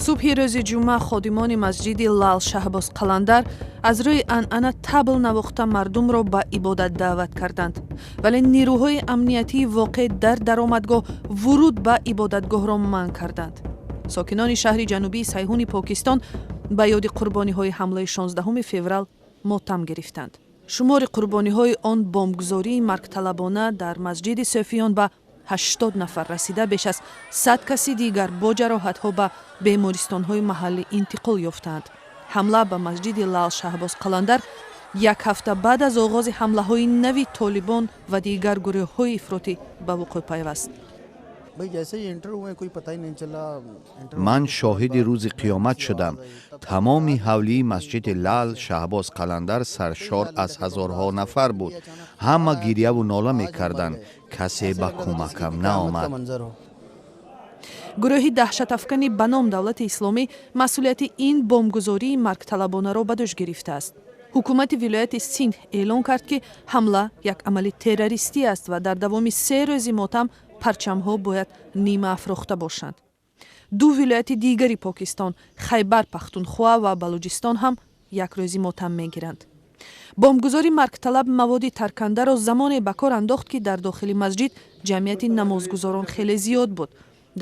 субҳи рӯзи ҷумъа ходимони масҷиди Лал Шаҳбоз Қаландар аз рӯи анъана табл навохта мардумро ба ибодат даъват карданд, вале нирӯҳои амниятии воқеъ дар даромадгоҳ вуруд ба ибодатгоҳро манъ карданд. сокинони шаҳри ҷанубии Сайҳуни Покистон ба ёди қурбониҳои ҳамлаи 16 феврал мотам гирифтанд. шумори қурбониҳои он бомбгузории маргталабона дар масҷиди Софиён ба 80 нафар расида, беш аз 100 каси дигар бо ҷароҳатҳо ба бемористонҳои маҳаллӣ интиқол ёфтанд. ҳамла ба масҷиди Лал Шаҳбоз Қаландар як ҳафта баъд аз оғози ҳамлаҳои нави Толибон ва дигар гурӯҳҳои ифротӣ ба вуқӯъ пайваст. ман шоҳиди рӯзи қиёмат шудам. тамоми ҳавлии масҷиди Лал Шаҳбоз Қаландар саршор аз ҳазорҳо нафар буд. ҳама гирьяву нола мекарданд. касе ба кӯмакам наомад. гурӯҳи даҳшатафкани ба ном давлати исломӣ масъулияти ин бомбгузории маргталабонаро ба дӯш гирифтааст. ҳукумати вилояти Синд эълон кард, ки ҳамла як амали террористӣ аст ва дар давоми 3 рӯзи мотам парчамҳо бояд нима афрохта бошанд. ду вилояти дигари Покистон, Хайбар Пахтунхва ва Балуҷистон ҳам як рӯзи мотам мегиранд. бомбгузори маргталаб маводи таркандаро замоне ба кор андохт, ки дар дохили масҷид ҷамъияти намозгузорон хеле зиёд буд.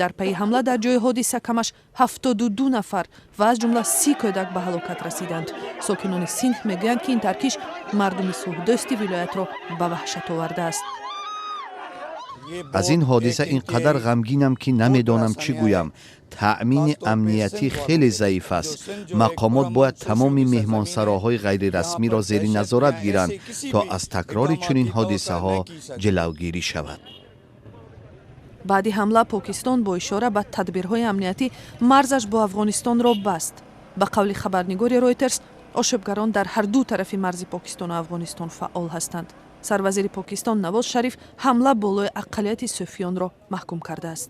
дар пайи ҳамла дар ҷои ҳодиса камаш 72 нафар ва аз ҷумла 30 кӯдак ба ҳалокат расиданд. сокинони Синд мегӯянд, ки ин таркиш мардуми сулҳдӯсти вилоятро ба ваҳшат овардааст. аз ин ҳодиса ин қадар ғамгинам, ки намедонам чӣ гӯям. таъмини амниятӣ хеле заиф аст. мақомот бояд тамоми меҳмонсароҳои ғайрирасмиро зери назорат гиранд, то аз такрори чунин ҳодисаҳо ҷилавгирӣ шавад. баъди ҳамла Покистон бо ишора ба тадбирҳои амниятӣ марзаш бо Афғонистонро баст. ба қавли хабарнигори Reuters, ошӯбгарон дар ҳарду тарафи марзи Покистону Афғонистон фаъол ҳастанд. сарвазири Покистон Навоз Шариф ҳамла болои ақалияти Суфиёнро маҳкум кардааст.